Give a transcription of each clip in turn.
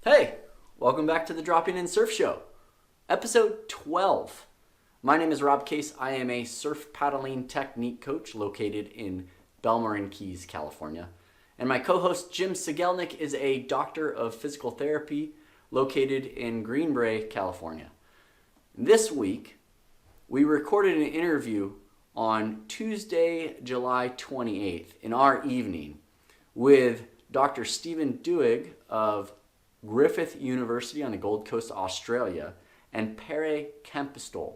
Hey, welcome back to the Dropping In Surf Show, episode 12. My name is Rob Case. I am a surf paddling technique coach located in Belmarin Keys, California. And my co-host Jim Sigelnik is a doctor of physical therapy located in Greenbrae, California. This week, we recorded an interview on Tuesday, July 28th in our evening with Dr. Stephen Duhig of Griffith University on the Gold Coast, Australia, and Pere Campistol,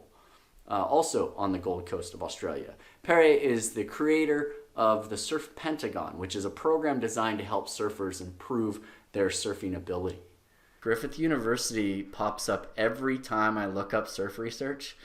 also on the Gold Coast of Australia. Pere is the creator of the Surf Pentagon, which is a program designed to help surfers improve their surfing ability. Griffith University pops up every time I look up surf research.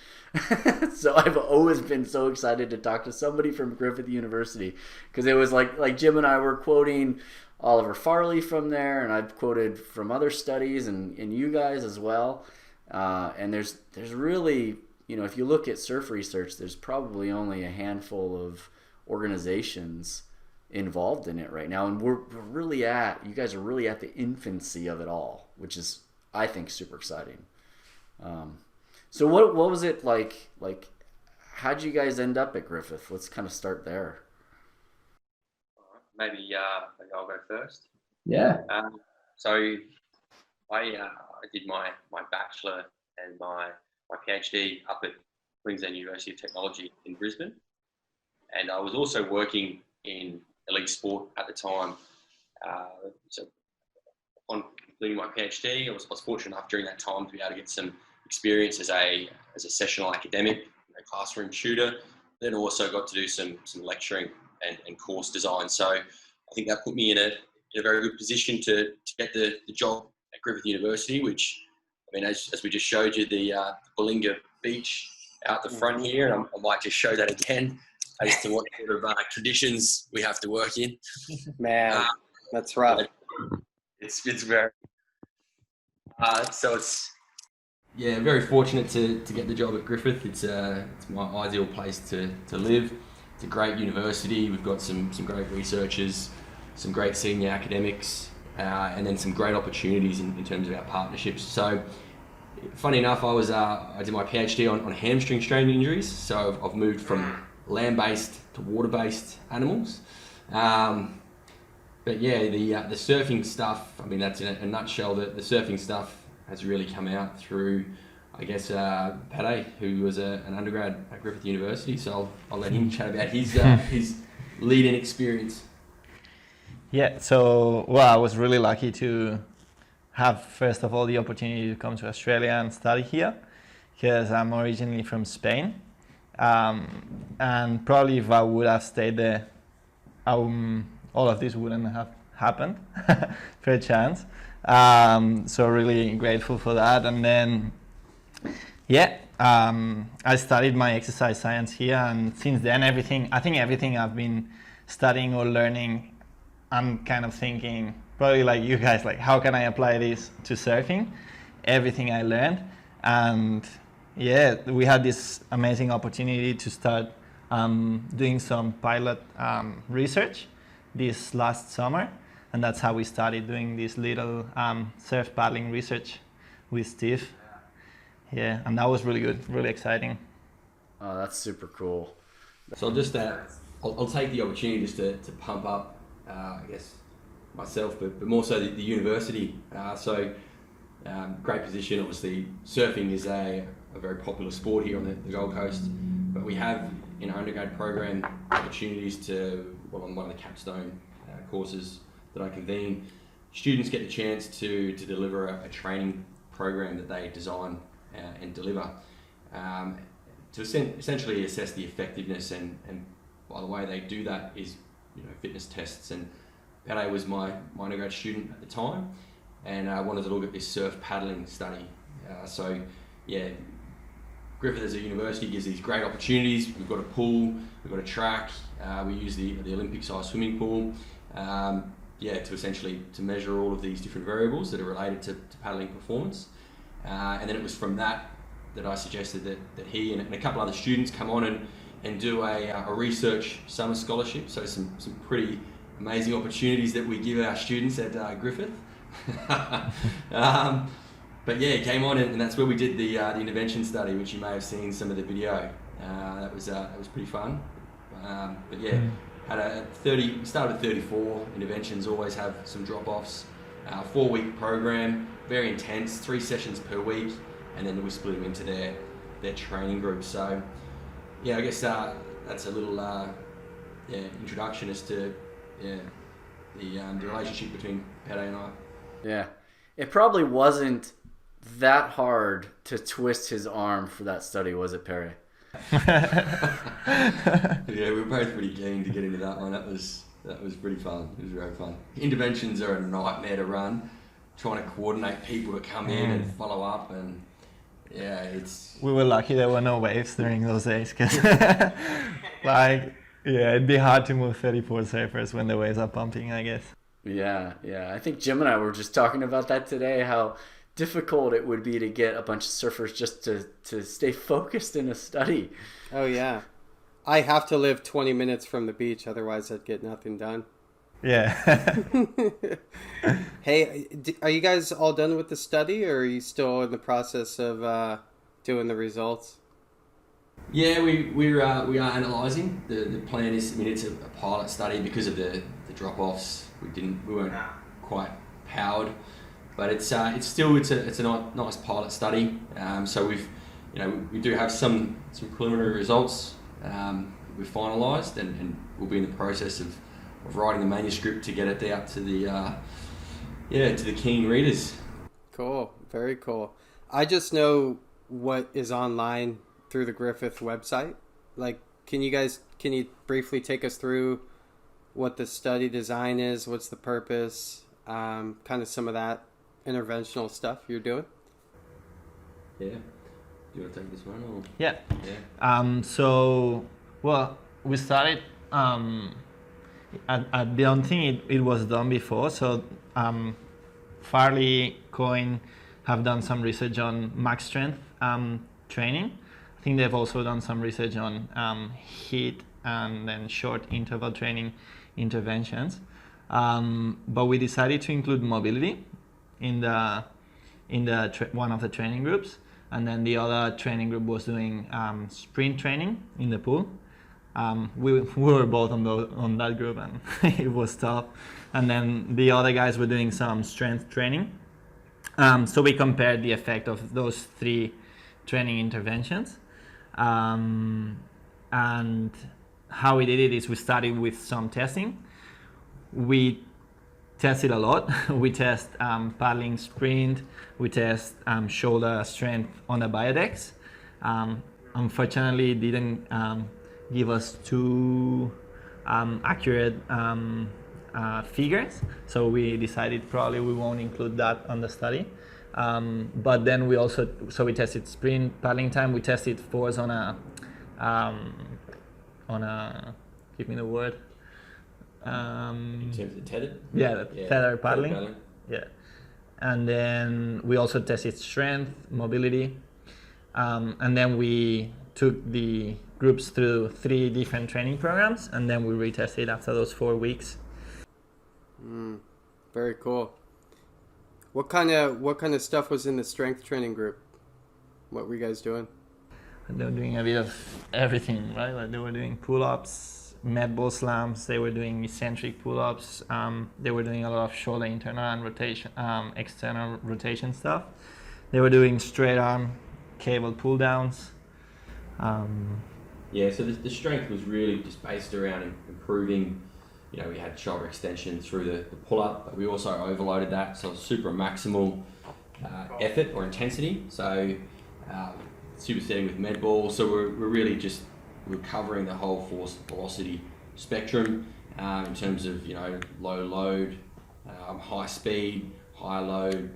So I've always been so excited to talk to somebody from Griffith University because it was like Jim and I were quoting Oliver Farley from there, and I've quoted from other studies and you guys as well. And there's really, if you look at surf research, there's probably only a handful of organizations involved in it right now, and you guys are really at the infancy of it all, which is, I think, super exciting. So what was it like? How'd you guys end up at Griffith? Let's kind of start there. Maybe I'll go first. Yeah. So I did my bachelor and my PhD up at Queensland University of Technology in Brisbane, and I was also working in elite sport at the time. So on completing my PhD, I was fortunate enough during that time to be able to get some experience as a sessional academic, classroom tutor. Then also got to do some lecturing and course design. So I think that put me in a very good position to get the job at Griffith University, which, I mean, as we just showed you, the Bulinga Beach out the front here, and I might just show that again as to what sort of traditions we have to work in. Man, that's rough. It's very, so it's, yeah, very fortunate to get the job at Griffith. It's my ideal place to live. It's a great university. We've got some great researchers, some great senior academics, and then some great opportunities in terms of our partnerships. So, funny enough, I did my PhD on hamstring strain injuries. So I've moved from land-based to water-based animals. But yeah, the surfing stuff, I mean, that's in a nutshell. The surfing stuff has really come out through, I guess, Pere, who was an undergrad at Griffith University. So I'll let him chat about his lead-in experience. Yeah, so, well, I was really lucky to have, first of all, the opportunity to come to Australia and study here, because I'm originally from Spain. And probably if I would have stayed there, all of this wouldn't have happened, per chance. So really grateful for that. And then, yeah, I studied my exercise science here, and since then everything I've been studying or learning, I'm kind of thinking, probably like you guys, like how can I apply this to surfing? Everything I learned. And yeah, we had this amazing opportunity to start doing some pilot research this last summer. And that's how we started doing this little surf paddling research with Steve. Yeah, and that was really good, really exciting. Oh, that's super cool. So I'll take the opportunity just to pump up, I guess, myself, but more so the university. Great position. Obviously, surfing is a very popular sport here on the Gold Coast, but we have in our undergrad program opportunities on one of the capstone courses that I convene, students get the chance to deliver a training program that they design and deliver to essentially assess the effectiveness, and by the way they do that is fitness tests. And Pere was my undergrad student at the time, and I wanted to look at this surf paddling study. So yeah, Griffith as a university gives these great opportunities. We've got a pool, we've got a track, we use the Olympic sized swimming pool, to essentially to measure all of these different variables that are related to paddling performance. And then it was from that I suggested that he and a couple other students come on and do a research summer scholarship. So some pretty amazing opportunities that we give our students at Griffith. But yeah, came on, and that's where we did the intervention study, which you may have seen some of the video. That was pretty fun. But yeah, started at 34 interventions. Always have some drop-offs. 4-week program, very intense, 3 sessions per week, and then we split them into their training groups. So yeah, I guess that's a little introduction as to the relationship between Pere and I. Yeah. It probably wasn't that hard to twist his arm for that study, was it, Pere? Yeah, we were both pretty keen to get into that one. That was pretty fun. It was very fun. Interventions are a nightmare to run. Trying to coordinate people to come in and follow up, and yeah, it's. We were lucky there were no waves during those days, because it'd be hard to move 34 surfers when the waves are pumping, I guess. Yeah. I think Jim and I were just talking about that today, how difficult it would be to get a bunch of surfers just to stay focused in a study. Oh, yeah. I have to live 20 minutes from the beach, otherwise I'd get nothing done. Yeah. Hey, are you guys all done with the study, or are you still in the process of doing the results? Yeah, we are analysing. The plan is, I mean, it's a pilot study because of the drop-offs. We weren't quite powered, but it's a nice pilot study. So we do have some preliminary results we've finalised, and we'll be in the process of writing the manuscript to get it out to the keen readers. Cool, very cool. I just know what is online through the Griffith website. Like, can you briefly take us through what the study design is, what's the purpose, kind of some of that interventional stuff you're doing? Yeah. Do you want to take this one? Or? Yeah. We started. I don't think it was done before. So Farley, Coyne have done some research on max strength training. I think they've also done some research on HIIT and then short interval training interventions. But we decided to include mobility in one of the training groups, and then the other training group was doing sprint training in the pool. We were both on that group, and it was tough. And then the other guys were doing some strength training. So we compared the effect of those 3 training interventions. And how we did it is we started with some testing. We tested a lot. We test paddling sprint. We test shoulder strength on the biodex. Unfortunately, it didn't give us too accurate figures, so we decided probably we won't include that on the study. But then we tested sprint paddling time. We tested force on a give me the word. In terms of tethered? Tether paddling. Yeah. And then we also tested strength, mobility, and then we took the groups through 3 different training programs, and then we retested after those 4 weeks. Very cool. What kind of stuff was in the strength training group? What were you guys doing? They were doing a bit of everything, right? Like they were doing pull-ups, med ball slams. They were doing eccentric pull-ups. They were doing a lot of shoulder internal and rotation, external rotation stuff. They were doing straight arm cable pull downs. So the strength was really just based around improving. We had shoulder extension through the pull-up, but we also overloaded that, so super maximal effort or intensity. So supersetting with med ball. So we're really just covering the whole force velocity spectrum in terms of low load, high speed, high load,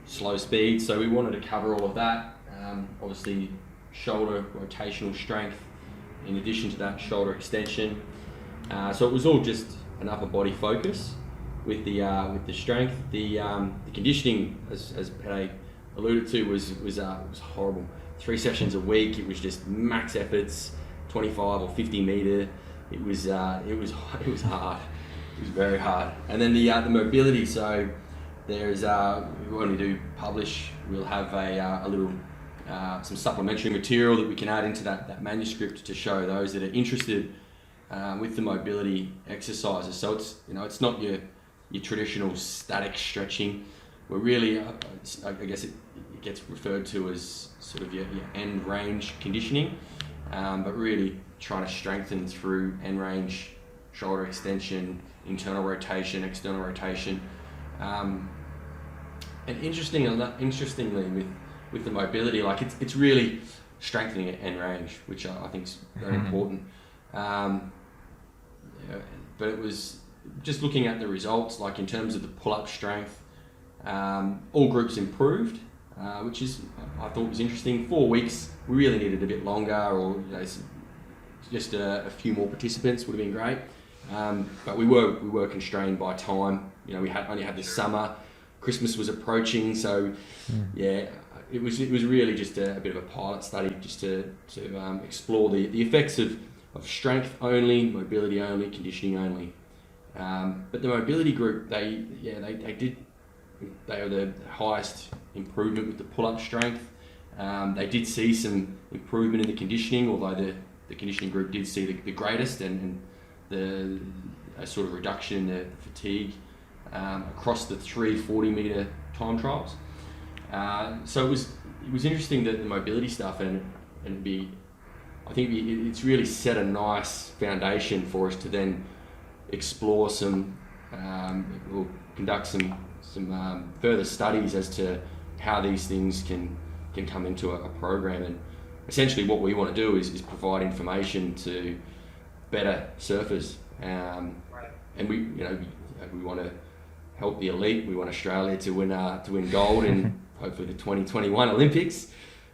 slow speed. So we wanted to cover all of that. Obviously, shoulder rotational strength. In addition to that, shoulder extension. So it was all just an upper body focus with the strength. The conditioning, as Pere alluded to, was horrible. 3 sessions a week. It was just max efforts, 25 or 50 meter. It was hard. was very hard. And then the mobility. So there's when we do publish, we'll have a little some supplementary material that we can add into that manuscript to show those that are interested with the mobility exercises. So it's not your traditional static stretching. We're really, I guess it gets referred to as sort of your end range conditioning, but really trying to strengthen through end range, shoulder extension, internal rotation, external rotation. And interestingly with the mobility, like it's really strengthening at end range, which I think is very important. But it was just looking at the results, like in terms of the pull-up strength, all groups improved, which I thought was interesting. 4 weeks, we really needed a bit longer, or just a few more participants would have been great. But we were constrained by time. We only had this summer. Christmas was approaching, so it was really just a bit of a pilot study, just to explore the effects of strength only, mobility only, conditioning only. But the mobility group, they were the highest improvement with the pull-up strength. They did see some improvement in the conditioning, although the conditioning group did see the greatest, and a sort of reduction in the fatigue across the 3 40-meter time trials. So it was interesting that the mobility stuff I think it's really set a nice foundation for us to then explore we'll conduct some further studies as to how these things can come into a program. And essentially what we want to do is provide information to better surfers. And we want to help the elite. We want Australia to win gold in hopefully the 2021 Olympics.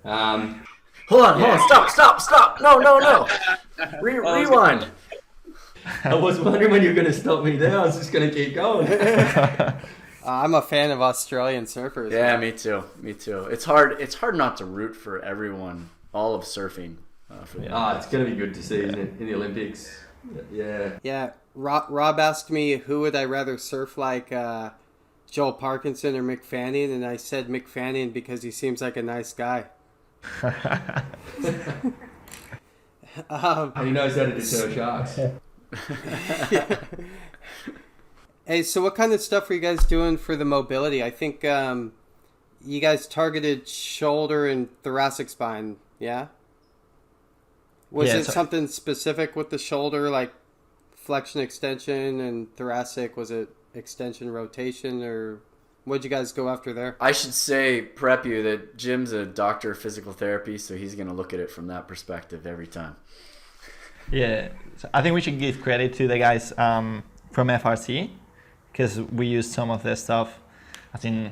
Hold on, stop. No. Rewind. I was wondering when you were going to stop me there. I was just going to keep going. I'm a fan of Australian surfers. Yeah, me too. It's hard not to root for everyone, all of surfing. It's going to be good to see, isn't it, in the Olympics? Yeah. Yeah. Rob asked me who would I rather surf like, Joel Parkinson or Mick Fanning, and I said Mick Fanning because he seems like a nice guy. And he knows how to deter sharks. Yeah. Hey, so what kind of stuff were you guys doing for the mobility? I think you guys targeted shoulder and thoracic spine, yeah? Was it something specific with the shoulder, like flexion, extension, and thoracic? Was it extension, rotation, or what'd you guys go after there? I should prep you that Jim's a doctor of physical therapy, so he's going to look at it from that perspective every time. Yeah, so I think we should give credit to the guys from FRC, because we used some of their stuff, as in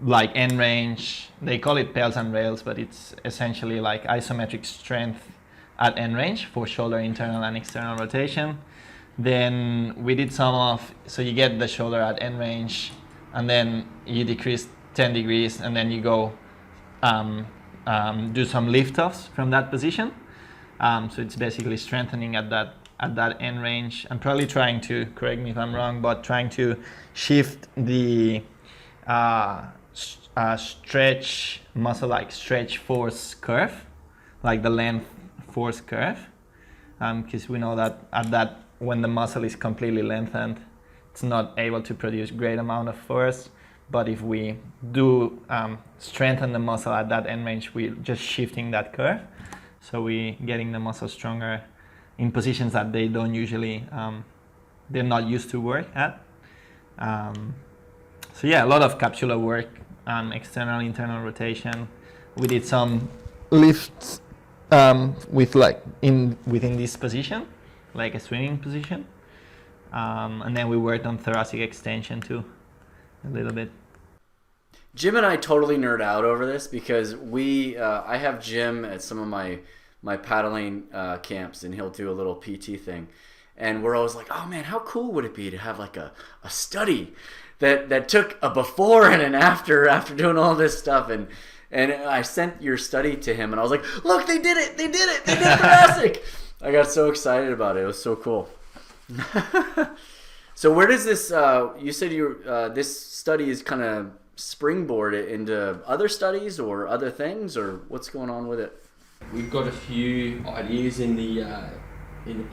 like end range. They call it pels and rails, but it's essentially like isometric strength at end range for shoulder internal and external rotation. Then we did so you get the shoulder at end range, and then you decrease 10 degrees, and then you go do some lift-offs from that position. So it's basically strengthening at that end range, and probably trying to, correct me if I'm wrong, but trying to shift the stretch muscle, like stretch force curve, like the length force curve, because we know that when the muscle is completely lengthened, it's not able to produce great amount of force. But if we do strengthen the muscle at that end range, we're just shifting that curve. So we're getting the muscle stronger in positions that they don't usually, they're not used to work at. So yeah, a lot of capsular work, external, internal rotation. We did some lifts with within this position, like a swimming position. And then we worked on thoracic extension too, a little bit. Jim and I totally nerd out over this because I have Jim at some of my paddling camps, and he'll do a little PT thing. And we're always like, oh man, how cool would it be to have like a study that took a before and an after doing all this stuff. And I sent your study to him, and I was like, look, they did thoracic. I got so excited about it. It was so cool. So where does this? You said this study is kind of springboard it into other studies or other things, or what's going on with it? We've got a few ideas in the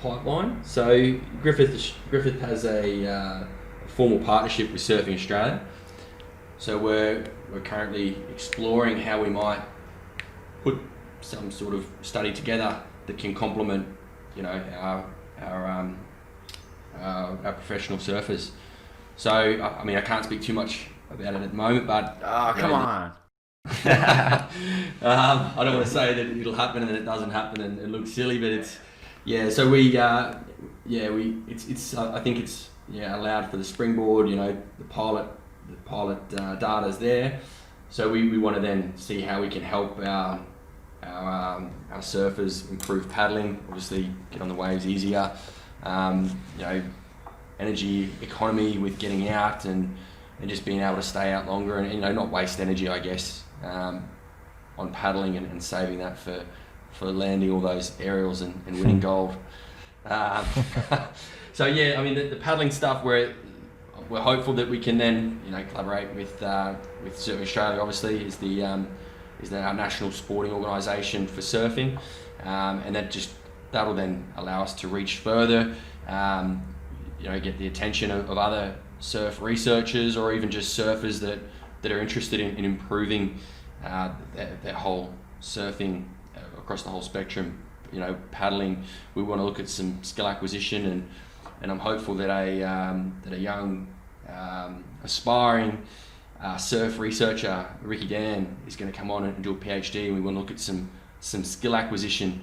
pipeline. So Griffith has a formal partnership with Surfing Australia. So we're currently exploring how we might put some sort of study together that can complement, our professional surfers. So I mean, I can't speak too much about it at the moment, but Come on. I don't want to say that it'll happen and then it doesn't happen and it looks silly, but it's So I think it's allowed for the springboard. The pilot data's there, so we want to then see how we can help our surfers improve paddling. Obviously, get on the waves easier. Energy economy with getting out and just being able to stay out longer and not waste energy, I guess, on paddling and saving that for landing all those aerials and winning gold. So I mean the paddling stuff, we're hopeful that we can then collaborate with Surf Australia. Obviously, is our national sporting organisation for surfing, and that'll then allow us to reach further. Get the attention of other surf researchers or even just surfers that are interested in improving their whole surfing across the whole spectrum. Paddling, we want to look at some skill acquisition, and I'm hopeful that a young aspiring surf researcher, Ricky Dan, is going to come on and do a PhD, and we want to look at some skill acquisition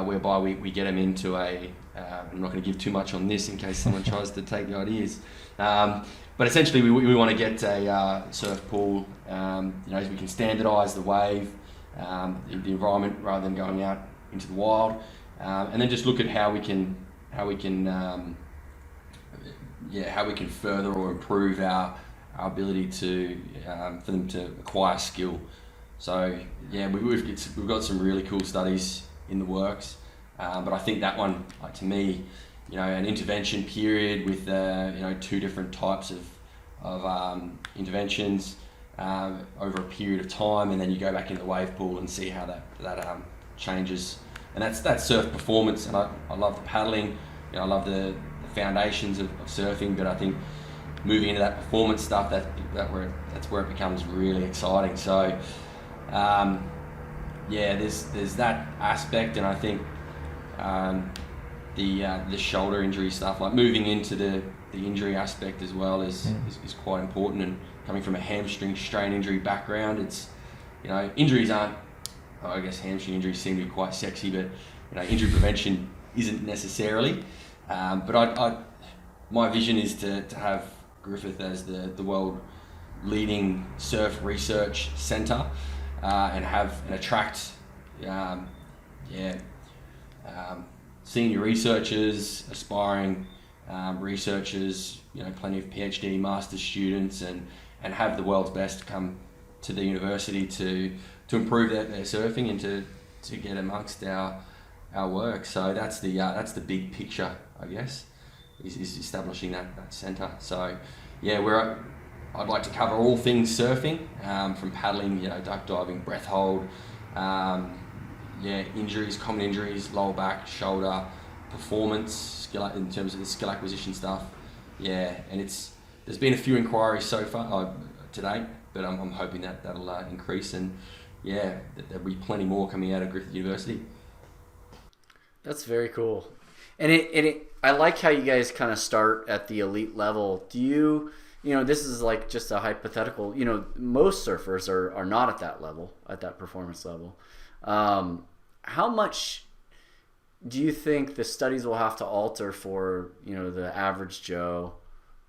whereby we get them into I'm not going to give too much on this in case someone tries to take the ideas, but essentially we want to get a surf pool, so we can standardise the wave, the environment rather than going out into the wild, and then just look at how we can further or improve our ability to for them to acquire skill. So we've got some really cool studies in the works, but I think that one, like, to me, an intervention period with 2 different types of interventions over a period of time, and then you go back into the wave pool and see how that changes, and that's surf performance. And I love the paddling, I love the foundations of surfing, but I think moving into that performance stuff, that's where it becomes really exciting. So there's that aspect, and I think the shoulder injury stuff, like moving into the injury aspect as well, is quite important. And coming from a hamstring strain injury background, it's injuries aren't, I guess hamstring injuries seem to be quite sexy, but injury prevention isn't necessarily. But my vision is to have Griffith as the world leading surf research centre, and attract senior researchers, aspiring researchers, plenty of PhD, master's students, and have the world's best come to the university to improve their surfing and to get amongst our work. So that's the big picture, I guess, is establishing that centre. So I'd like to cover all things surfing, from paddling, duck diving, breath hold, injuries, common injuries, lower back, shoulder, performance, skill in terms of the skill acquisition stuff. And there's been a few inquiries so far to date, but I'm hoping that'll increase, and there'll be plenty more coming out of Griffith University. That's very cool. And I like how you guys kind of start at the elite level. Do you, this is like just a hypothetical, most surfers are not at that level, at that performance level. How much do you think the studies will have to alter for, the average Joe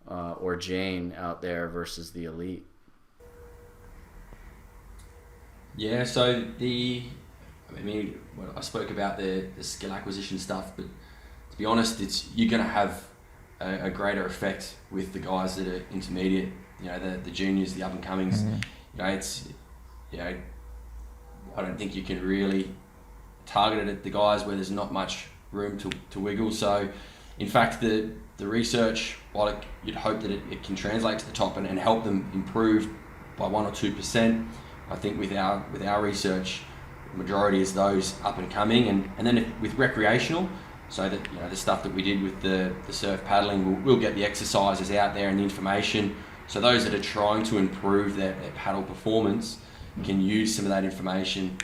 or Jane out there versus the elite? So I spoke about the skill acquisition stuff, but to be honest, you're going to have a greater effect with the guys that are intermediate, the juniors, the up and comings. I don't think you can really target it at the guys where there's not much room to wiggle. So in fact, the research, while you'd hope that it can translate to the top and help them improve by 1 or 2%, I think with our research, the majority is those up and coming, and then with recreational, so that the stuff that we did with the surf paddling, we'll get the exercises out there and the information, so those that are trying to improve their paddle performance can use some of that information,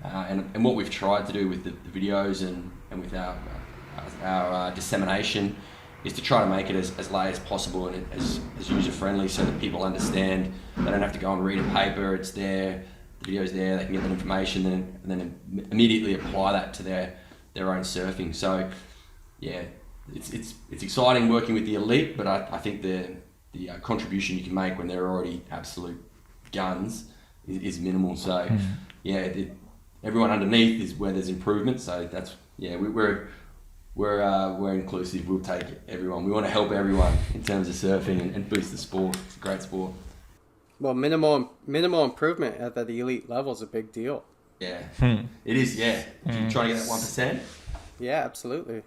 and what we've tried to do with the videos and with our dissemination is to try to make it as lay as possible and as user friendly, so that people understand they don't have to go and read a paper. It's there, the video's there, they can get that information and then immediately apply that to their own surfing. So yeah, it's exciting working with the elite, but I think the contribution you can make when they're already absolute guns is minimal. So yeah, everyone underneath is where there's improvement. So that's we're inclusive. We'll take everyone. We want to help everyone in terms of surfing and boost the sport. It's a great sport. Well, minimal improvement at the elite level is a big deal. Yeah, it is. Yeah, trying to get that 1%. Yeah, absolutely.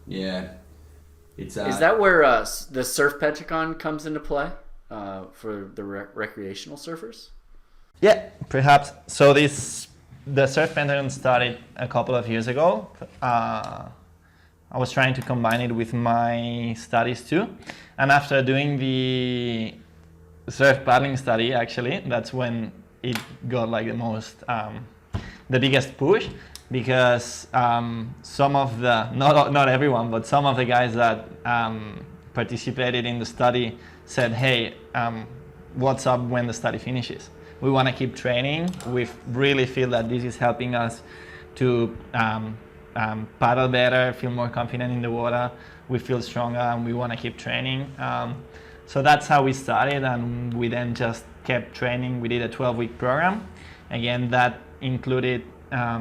Yeah, it's. Is that where the Surf Pentagon comes into play for the recreational surfers? Yeah, perhaps. So the Surf Pentagon started a couple of years ago. I was trying to combine it with my studies too, and after doing the surf paddling study, actually, that's when it got like the biggest push, because some of the not everyone, but some of the guys that participated in the study said, "Hey, what's up when the study finishes? We want to keep training. We really feel that this is helping us to paddle better, feel more confident in the water. We feel stronger, and we want to keep training." So that's how we started, and we then just kept training. We did a 12-week program. Again, that included a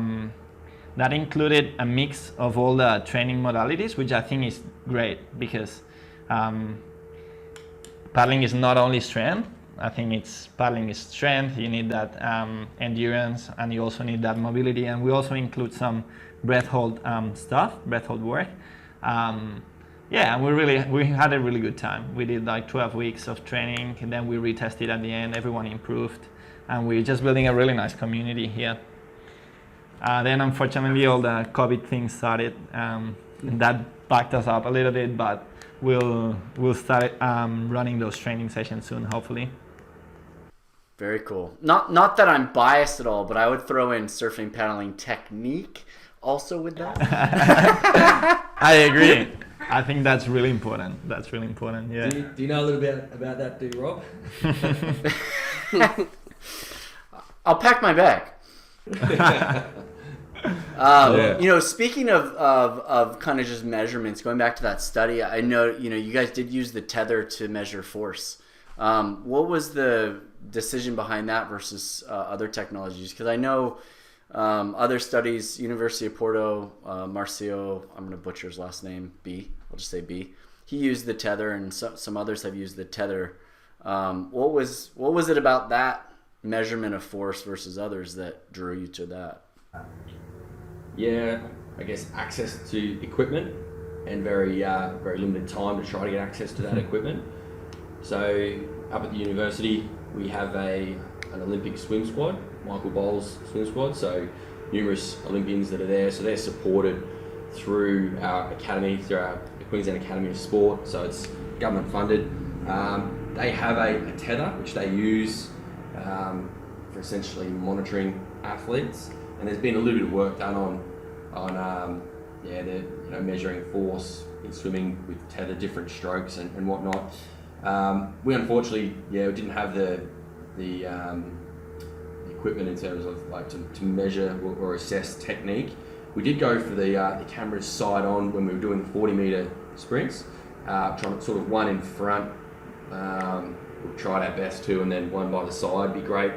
mix of all the training modalities, which I think is great, because paddling is not only strength. I think paddling is strength. You need that endurance, and you also need that mobility. And we also include some breath hold work. Yeah, and we had a really good time. We did like 12 weeks of training, and then we retested at the end. Everyone improved, and we're just building a really nice community here. Then unfortunately all the COVID things started, and that backed us up a little bit, but we'll start running those training sessions soon, hopefully. Very cool. Not that I'm biased at all, but I would throw in surfing paddling technique also with that. I agree. I think that's really important. Yeah. Do you know a little bit about that, do you, Rob? I'll pack my bag. Speaking of kind of just measurements, going back to that study, I know you guys did use the tether to measure force. What was the decision behind that versus other technologies? Because I know other studies, University of Porto, Marcio, I'm going to butcher his last name, I'll just say B. He used the tether, and some others have used the tether. What was it about that measurement of force versus others that drew you to that? Yeah, I guess access to equipment and very limited time to try to get access to that equipment. So up at the university, we have an Olympic swim squad, Michael Bowles swim squad. So numerous Olympians that are there. So they're supported through our academy, through our Queensland Academy of Sport. So it's government funded. They have a tether which they use for essentially monitoring athletes. And there's been a little bit of work done on measuring force in swimming with tether, different strokes and whatnot. We unfortunately, we didn't have the equipment in terms of like to measure or assess technique. We did go for the cameras side on when we were doing the 40-meter sprints, trying to sort of one in front. We tried our best to, and then one by the side. Be great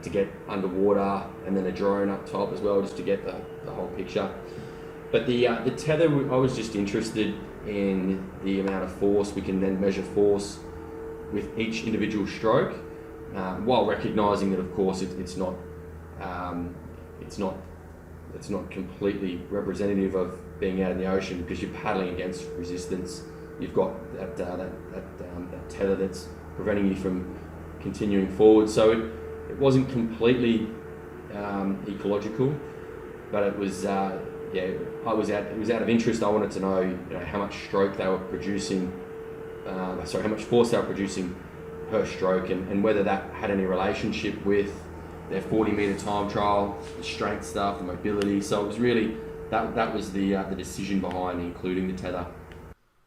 to get underwater, and then a drone up top as well, just to get the whole picture. But the tether, I was just interested in the amount of force. We can then measure force with each individual stroke, while recognising that, of course, it's not completely representative of being out in the ocean, because you're paddling against resistance. You've got that tether that's preventing you from continuing forward. So it wasn't completely ecological, but it was it was out of interest. I wanted to know, how much stroke they were producing, how much force they were producing per stroke, and whether that had any relationship with their 40-meter time trial, the strength stuff, the mobility. So it was really that was the decision behind including the tether.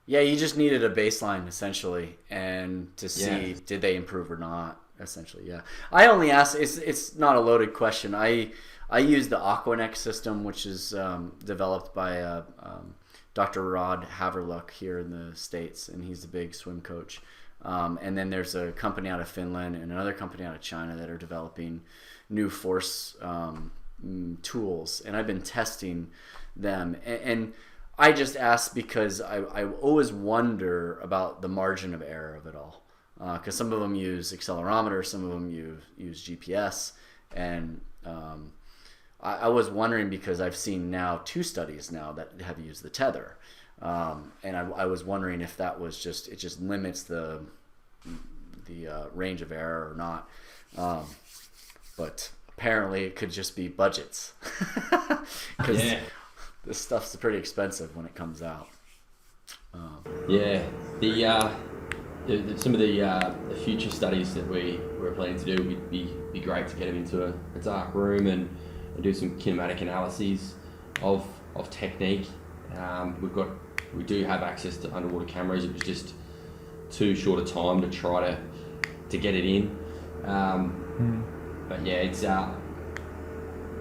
Yeah, you just needed a baseline essentially, and to see did they improve or not. Essentially, yeah. I only ask. It's not a loaded question. I use the Aquanex system, which is developed by Dr. Rod Haverluck here in the States, and he's the big swim coach. And then there's a company out of Finland and another company out of China that are developing new force tools, and I've been testing them. And I just ask because I always wonder about the margin of error of it all. Because some of them use accelerometer, some of them use GPS, and I was wondering, because I've seen now 2 studies now that have used the tether, and I was wondering if that was it just limits the range of error or not, but apparently it could just be budgets, because this stuff's pretty expensive when it comes out. Some of the future studies that we're planning to do would be great to get them into a dark room and do some kinematic analyses of technique. We do have access to underwater cameras. It was just too short a time to try to get it in. But it's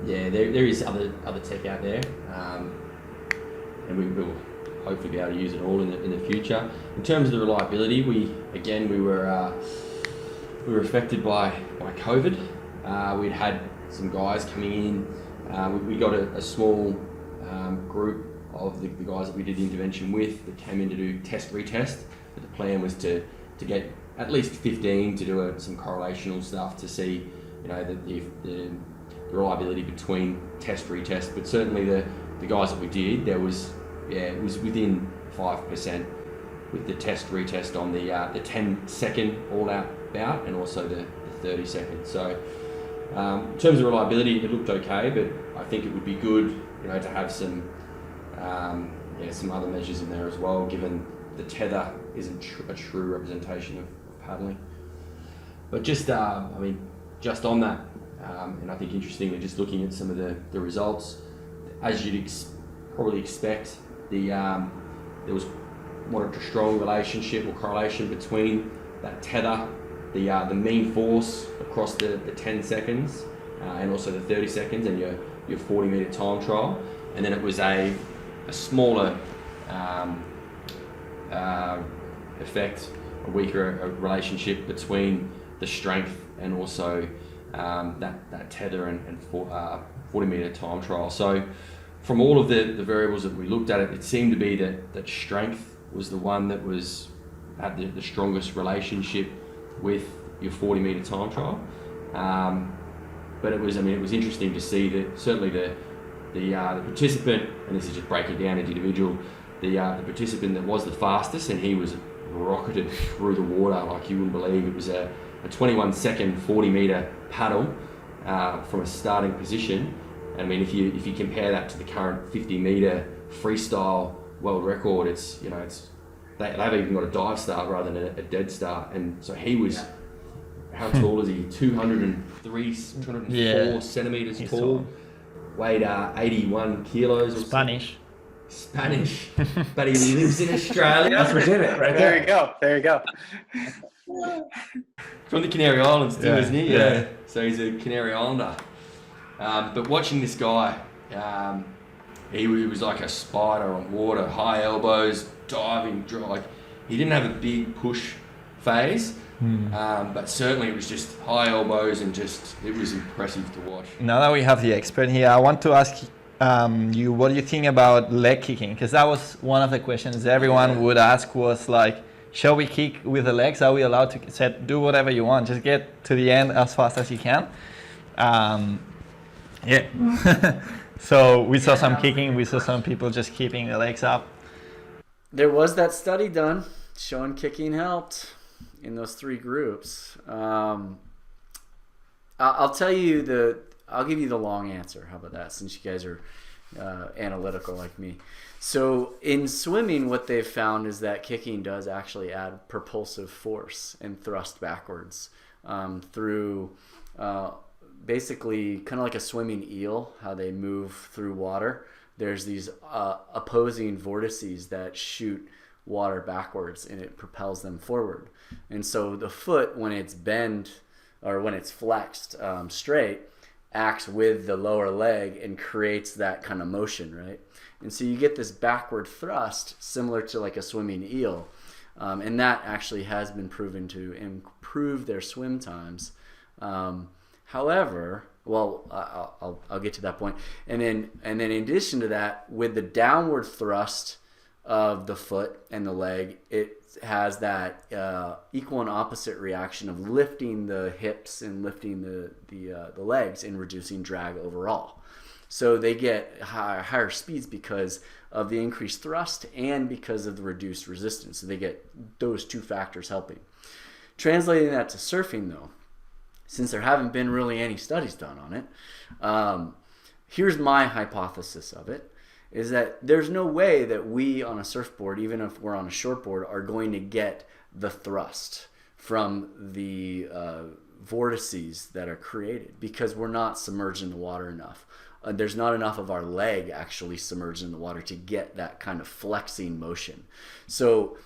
there is other tech out there, and we will hopefully be able to use it all in the future. In terms of the reliability, we were affected by COVID. We'd had some guys coming in. We got a small group of the guys that we did the intervention with that came in to do retest. But the plan was to get at least 15 to do some correlational stuff to see, the reliability between retest. But certainly the guys that we did, it was within 5% with the retest on the 10-second all-out bout and also the 30-second. So in terms of reliability, it looked okay, but I think it would be good, to have some other measures in there as well, given the tether isn't a true representation of paddling. But just on that, and I think interestingly, just looking at some of the results, as you'd probably expect, there was a strong relationship or correlation between that tether, the mean force across the 10 seconds and also the 30 seconds and your 40-meter time trial, and then it was a smaller effect, a weaker relationship between the strength and also that tether and 40-meter time trial. So from all of the variables that we looked at, it seemed to be that strength was the one that had the strongest relationship with your 40-meter time trial. But it was interesting to see that certainly the participant, and this is just breaking down each individual, the participant that was the fastest, and he was rocketed through the water like you wouldn't believe. It was a 21-second 40-meter paddle from a starting position. And if you compare that to the current 50-meter freestyle world record, they've even got a dive start rather than a dead start. And so he was, how tall is he? 204 centimeters tall, weighed 81 kilos. Spanish, but he lives in Australia. That's what did it, right there. There you go. From the Canary Islands too, isn't he? Yeah. So he's a Canary Islander. But watching this guy, he was like a spider on water, high elbows, diving, like he didn't have a big push phase, but certainly it was just high elbows and it was impressive to watch. Now that we have the expert here, I want to ask you, what do you think about leg kicking? Because that was one of the questions everyone would ask, was like, shall we kick with the legs? Are we allowed to do whatever you want? Just get to the end as fast as you can. So we saw some kicking, we saw some people just keeping the legs up. There was that study done showing kicking helped in those 3 groups. I'll tell you I'll give you the long answer. How about that? Since you guys are analytical like me. So in swimming, what they've found is that kicking does actually add propulsive force and thrust backwards through basically kind of like a swimming eel, how they move through water. There's these opposing vortices that shoot water backwards and it propels them forward. And so the foot, when it's bent or when it's flexed straight, acts with the lower leg and creates that kind of motion, right? And so you get this backward thrust similar to like a swimming eel. And that actually has been proven to improve their swim times. However, I'll get to that point. And then in addition to that, with the downward thrust of the foot and the leg, it has that equal and opposite reaction of lifting the hips and lifting the legs and reducing drag overall. So they get higher speeds because of the increased thrust and because of the reduced resistance. So they get those 2 factors helping. Translating that to surfing, though, since there haven't been really any studies done on it, here's my hypothesis of it, is that there's no way that we on a surfboard, even if we're on a shortboard, are going to get the thrust from the vortices that are created because we're not submerged in the water enough. There's not enough of our leg actually submerged in the water to get that kind of flexing motion. So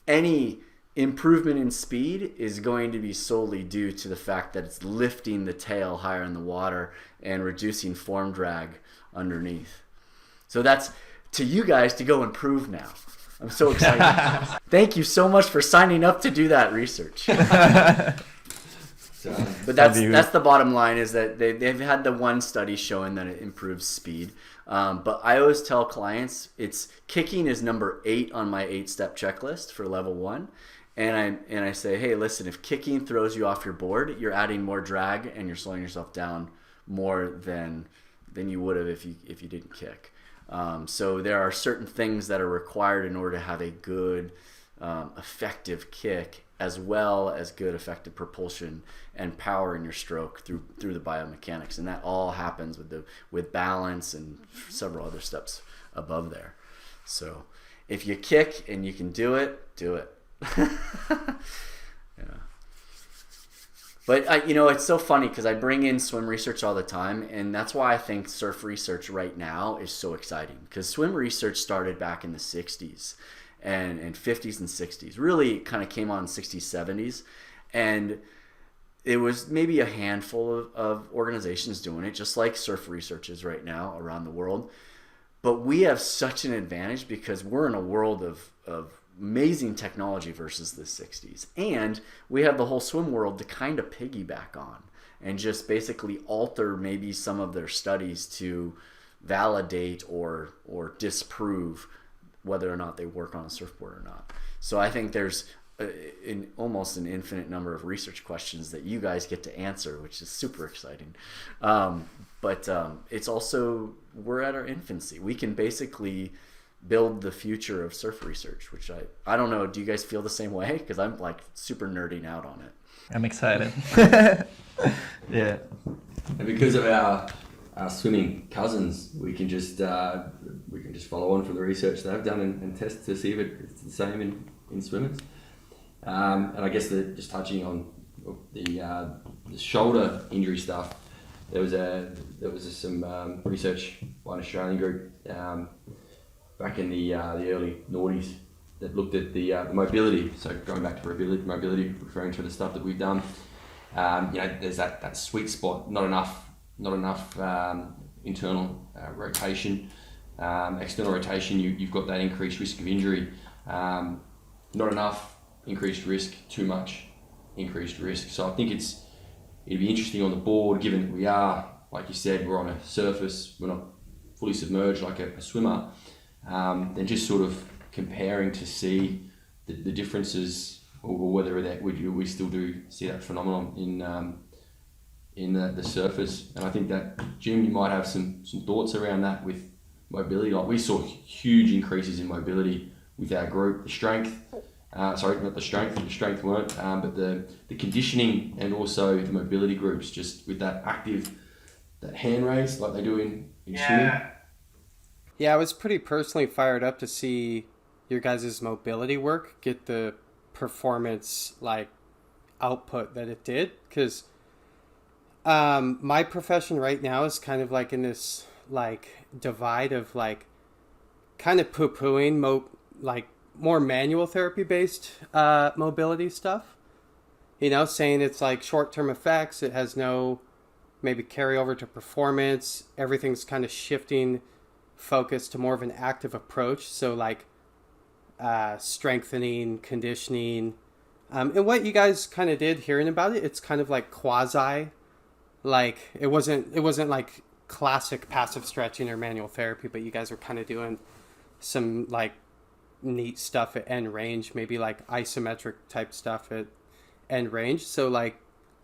any improvement in speed is going to be solely due to the fact that it's lifting the tail higher in the water and reducing form drag underneath. So that's to you guys to go improve now. I'm so excited. Thank you so much for signing up to do that research. But that's the bottom line, is that they've had the one study showing that it improves speed. But I always tell clients kicking is number 8 on my 8-step checklist for level 1. And I say, hey, listen, if kicking throws you off your board, you're adding more drag and you're slowing yourself down more than you would have if you didn't kick. So there are certain things that are required in order to have a good, effective kick, as well as good effective propulsion and power in your stroke through the biomechanics, and that all happens with balance and several other steps above there. So if you kick and you can do it, do it. Yeah. But it's so funny because I bring in swim research all the time, and that's why I think surf research right now is so exciting, because swim research started back in the 60s and 50s and 60s, really kind of came on in 60s, 70s, and it was maybe a handful of organizations doing it, just like surf research is right now around the world. But we have such an advantage because we're in a world of amazing technology versus the 60s, and we have the whole swim world to kind of piggyback on and just basically alter maybe some of their studies to validate or disprove whether or not they work on a surfboard or not. So I think there's almost an infinite number of research questions that you guys get to answer, which is super exciting. But it's also, we're at our infancy. We can basically build the future of surf research, which I don't know, do you guys feel the same way? Because I'm like super nerding out on it. I'm excited. Yeah. And because of our swimming cousins, we can just follow on from the research they've done and test to see if it's the same in swimmers. And I guess just touching on the shoulder injury stuff, there was some research by an Australian group back in the early noughties that looked at the mobility. So going back to mobility, referring to the stuff that we've done, there's that sweet spot. Not enough internal rotation, external rotation. You've got that increased risk of injury. Not enough increased risk. Too much increased risk. So I think it'd be interesting on the board, given that we are, like you said, we're on a surface. We're not fully submerged like a swimmer. Then just sort of comparing to see the differences, or whether that we still do see that phenomenon in the surface. And I think that, Jim, you might have some thoughts around that with mobility. Like we saw huge increases in mobility with our group. The strength, sorry, not the strength weren't, but the conditioning and also the mobility groups, just with that active, that hand raise like they do in swimming. Yeah, I was pretty personally fired up to see your guys' mobility work get the performance like output that it did, because my profession right now is kind of like in this like divide of like kind of poo-pooing like more manual therapy based mobility stuff, you know, saying it's like short-term effects, it has no maybe carry over to performance, everything's kind of shifting focus to more of an active approach, so like strengthening, conditioning, and what you guys kind of did hearing about it, it's kind of like quasi, like it wasn't like classic passive stretching or manual therapy, but you guys were kind of doing some like neat stuff at end range, maybe like isometric type stuff at end range. So like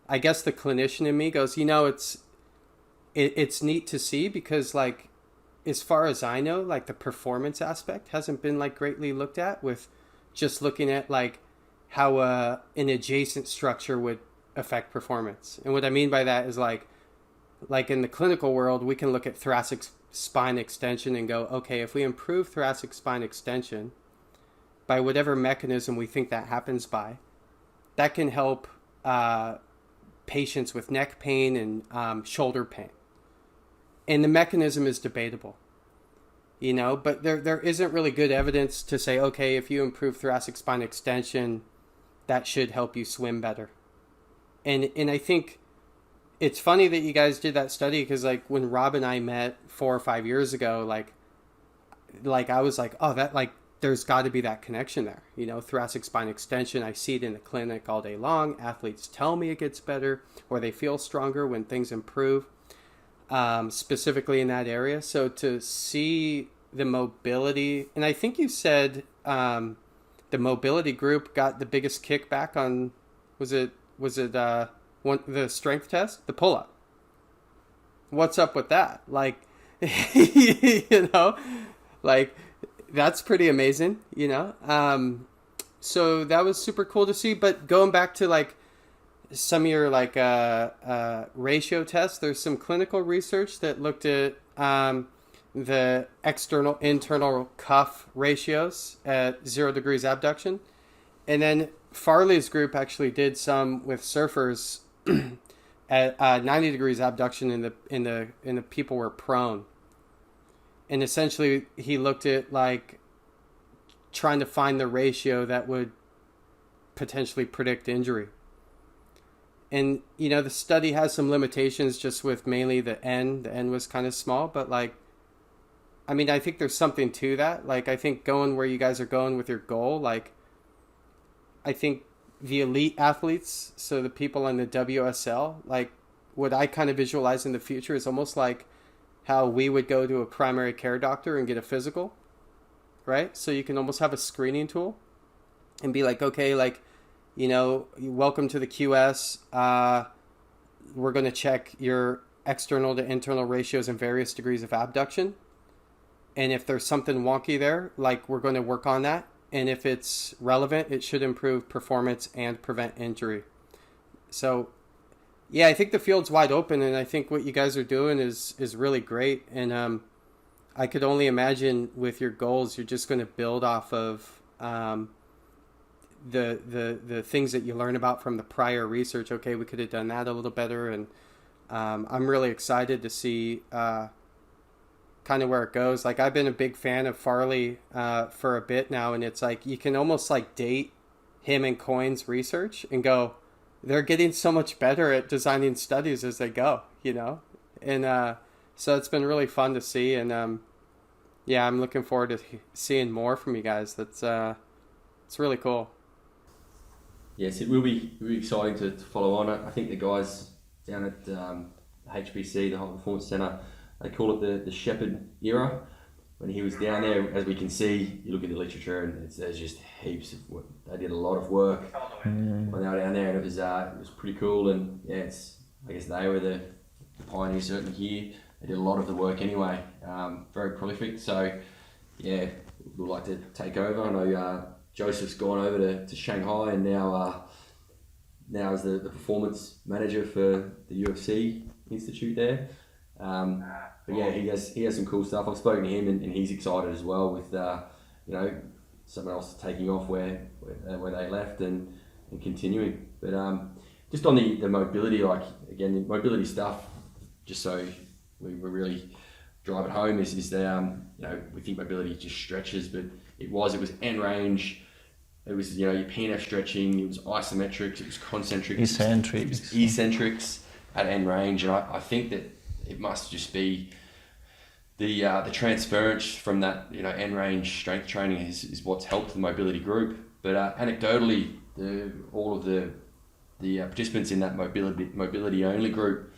I guess the clinician in me goes, you know, it's neat to see, because like as far as I know, like the performance aspect hasn't been like greatly looked at, with just looking at like how an adjacent structure would affect performance. And what I mean by that is like in the clinical world, we can look at thoracic spine extension and go, okay, if we improve thoracic spine extension by whatever mechanism we think that happens by, that can help patients with neck pain and shoulder pain. And the mechanism is debatable, you know, but there isn't really good evidence to say, okay, if you improve thoracic spine extension, that should help you swim better. And I think it's funny that you guys did that study, because like when Rob and I met 4 or 5 years ago, like I was like, oh, that like there's got to be that connection there, you know, thoracic spine extension. I see it in the clinic all day long. Athletes tell me it gets better, or they feel stronger when things improve, specifically in that area. So to see the mobility, and I think you said the mobility group got the biggest kickback on, was it the strength test, the pull-up. What's up with that? Like, you know, like that's pretty amazing, you know? So that was super cool to see. But going back to like some of your like ratio tests, there's some clinical research that looked at the external internal cuff ratios at 0 degrees abduction. And then Farley's group actually did some with surfers at 90 degrees abduction in the people were prone. And essentially he looked at like trying to find the ratio that would potentially predict injury. And, you know, the study has some limitations just with mainly the N. The N was kind of small, but like, I mean, I think there's something to that. Like, I think going where you guys are going with your goal, like, I think the elite athletes, so the people in the WSL, like what I kind of visualize in the future is almost like how we would go to a primary care doctor and get a physical, right? So you can almost have a screening tool and be like, okay, like, you know, welcome to the QS. We're going to check your external to internal ratios and various degrees of abduction. And if there's something wonky there, like we're going to work on that. And if it's relevant, it should improve performance and prevent injury. So, yeah, I think the field's wide open, and I think what you guys are doing is really great. And I could only imagine with your goals, you're just going to build off of the things that you learn about from the prior research. Okay, we could have done that a little better, and I'm really excited to see kind of where it goes. Like, I've been a big fan of Farley for a bit now, and it's like you can almost like date him and Coyne's research and go, they're getting so much better at designing studies as they go, you know? And so it's been really fun to see, and yeah, I'm looking forward to seeing more from you guys. That's it's really cool. Yes, it will be exciting to follow on. I think the guys down at HPC, the High Performance Centre, they call it the Shepherd era. When he was down there, as we can see, you look at the literature and there's just heaps of work. They did a lot of work when they were down there, and it was pretty cool. And yeah, it's I guess they were the pioneers certainly here. They did a lot of the work anyway. Very prolific. So yeah, we'd like to take over. I know Joseph's gone over to Shanghai and now is the performance manager for the UFC Institute there. But yeah, he has some cool stuff. I've spoken to him and he's excited as well with someone else taking off where they left and continuing. But just on the mobility, like again, the mobility stuff, just so we really drive it home is that we think mobility just stretches, but it was end range. It was your PNF stretching. It was isometrics. It was concentrics. Eccentrics. It was eccentrics at end range, and I think that it must just be the transference from that end range strength training is what's helped the mobility group. But anecdotally, all of the participants in that mobility only group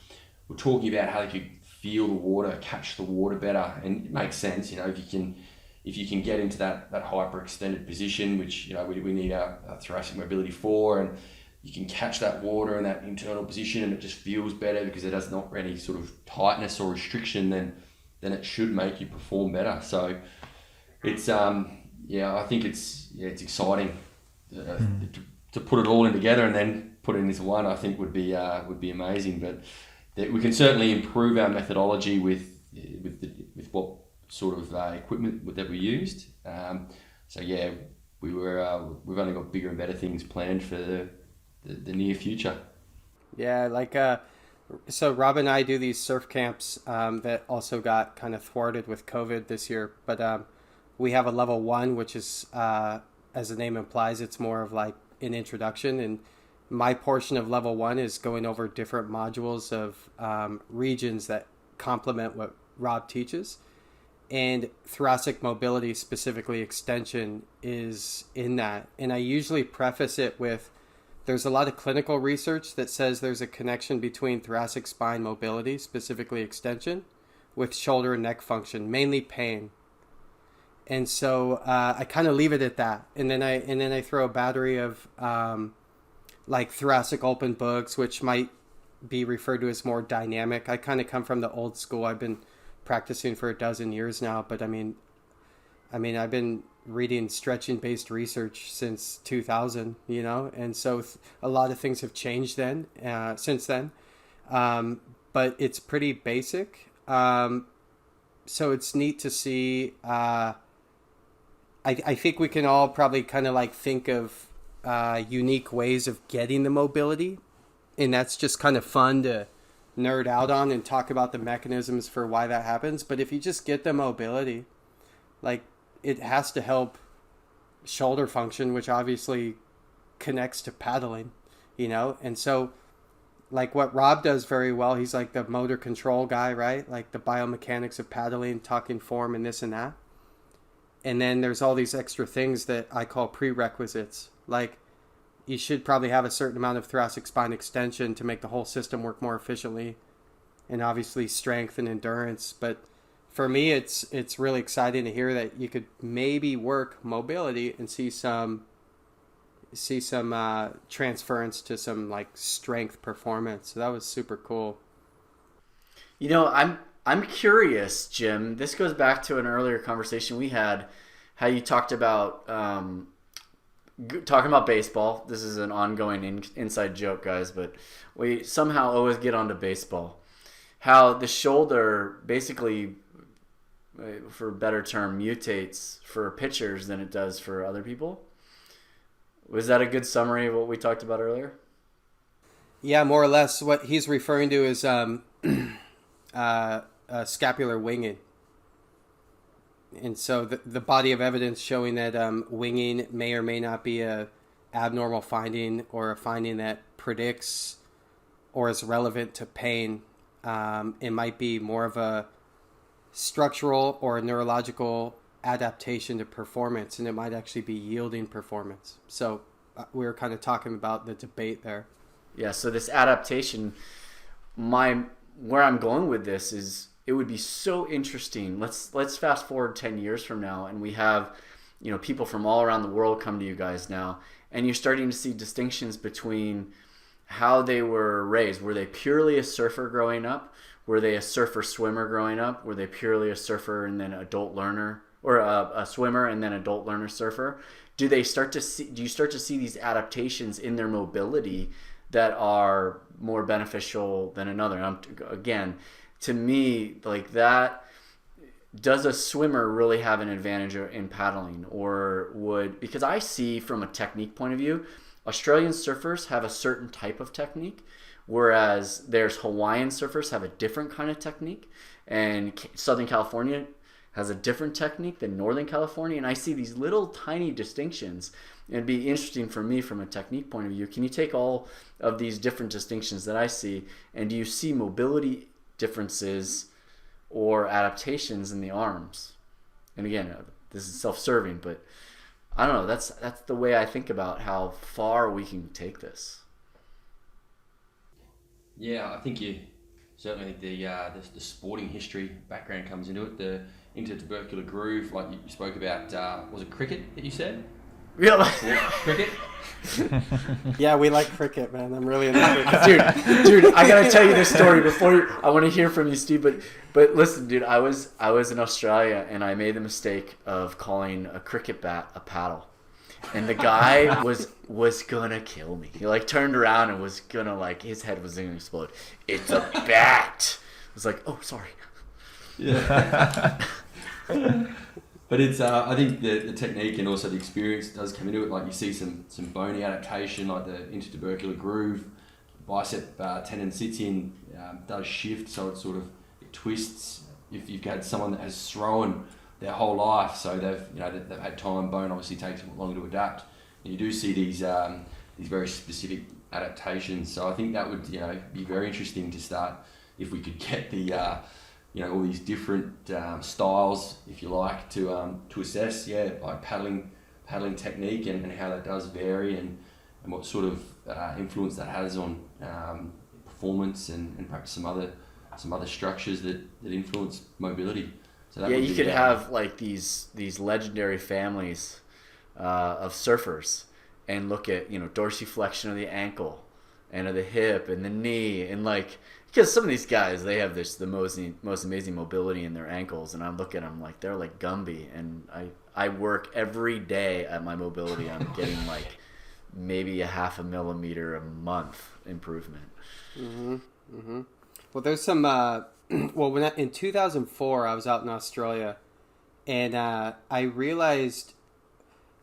were talking about how they could feel the water, catch the water better, and it makes sense. If you can get into that hyperextended position, which we need our thoracic mobility for, and you can catch that water in that internal position, and it just feels better because it has not any sort of tightness or restriction, then it should make you perform better. So it's I think it's exciting to put it all in together and then put it in this one. I think would be amazing, but we can certainly improve our methodology with what sort of equipment that we used. So yeah, we've only got bigger and better things planned for the near future. Yeah, so Rob and I do these surf camps that also got kind of thwarted with COVID this year, but we have a level 1, which is as the name implies, it's more of like an introduction, and my portion of level 1 is going over different modules of regions that complement what Rob teaches. And thoracic mobility, specifically extension, is in that. And I usually preface it with, there's a lot of clinical research that says there's a connection between thoracic spine mobility, specifically extension, with shoulder and neck function, mainly pain. And so I kind of leave it at that. And then I throw a battery of like thoracic open books, which might be referred to as more dynamic. I kind of come from the old school. I've been practicing for 12 years now, but I mean I've been reading stretching based research since 2000, and so a lot of things have changed since then, but it's pretty basic, so it's neat to see. I think we can all probably kind of like think of unique ways of getting the mobility, and that's just kind of fun to nerd out on and talk about the mechanisms for why that happens. But if you just get the mobility, like, it has to help shoulder function, which obviously connects to paddling, and so like what Rob does very well, he's like the motor control guy, right? Like the biomechanics of paddling, talking form and this and that. And then there's all these extra things that I call prerequisites. Like, you should probably have a certain amount of thoracic spine extension to make the whole system work more efficiently, and obviously strength and endurance. But for me, it's really exciting to hear that you could maybe work mobility and see some transference to some like strength performance. So that was super cool. I'm curious, Jim. This goes back to an earlier conversation we had, how you talked about talking about baseball. This is an ongoing inside joke, guys, but we somehow always get onto baseball. How the shoulder basically, for a better term, mutates for pitchers than it does for other people. Was that a good summary of what we talked about earlier? Yeah, more or less. What he's referring to is scapular winging. And so the body of evidence showing that winging may or may not be a abnormal finding, or a finding that predicts or is relevant to pain. It might be more of a structural or a neurological adaptation to performance, and it might actually be yielding performance. So we were kind of talking about the debate there. Yeah, so this adaptation, where I'm going with this is, it would be so interesting. Let's fast forward 10 years from now, and we have, people from all around the world come to you guys now, and you're starting to see distinctions between how they were raised. Were they purely a surfer growing up? Were they a surfer swimmer growing up? Were they purely a surfer and then adult learner, or a swimmer and then adult learner surfer? Do you start to see these adaptations in their mobility that are more beneficial than another? Again, to me, like that, does a swimmer really have an advantage in paddling, because I see from a technique point of view, Australian surfers have a certain type of technique, whereas there's Hawaiian surfers have a different kind of technique, and Southern California has a different technique than Northern California, and I see these little tiny distinctions. It'd be interesting for me from a technique point of view. Can you take all of these different distinctions that I see, and do you see mobility differences or adaptations in the arms? And again, this is self-serving, but I don't know. That's the way I think about how far we can take this. Yeah, I think certainly think the sporting history background comes into it. The intertubercular groove, like you spoke about, was it cricket that you said? Yeah. Cricket? Yeah, we like cricket, man. I'm really into cricket. dude, I gotta tell you this story before I want to hear from you, Steve. But listen, dude, I was in Australia and I made the mistake of calling a cricket bat a paddle, and the guy was gonna kill me. He like turned around and was gonna his head was gonna explode. It's a bat. I was like, oh, sorry. Yeah. But it's I think the technique and also the experience does come into it. Like you see some bony adaptation, like the intertubercular groove, bicep tendon sits in, does shift, so it twists. If you've had someone that has thrown their whole life, so they've had time. Bone obviously takes longer to adapt, and you do see these very specific adaptations. So I think that would be very interesting to start if we could get the all these different styles, if you like, to assess, like paddling technique and how that does vary and what sort of influence that has on performance and perhaps some other structures that influence mobility. So that you could have like these legendary families of surfers and look at dorsiflexion of the ankle and of the hip and the knee, and because some of these guys, they have the most amazing mobility in their ankles, and I look at them like they're like Gumby, and I work every day at my mobility. I'm getting maybe a 0.5 millimeter a month improvement. Mm-hmm. Mm-hmm. Well, there's some. In 2004, I was out in Australia, and I realized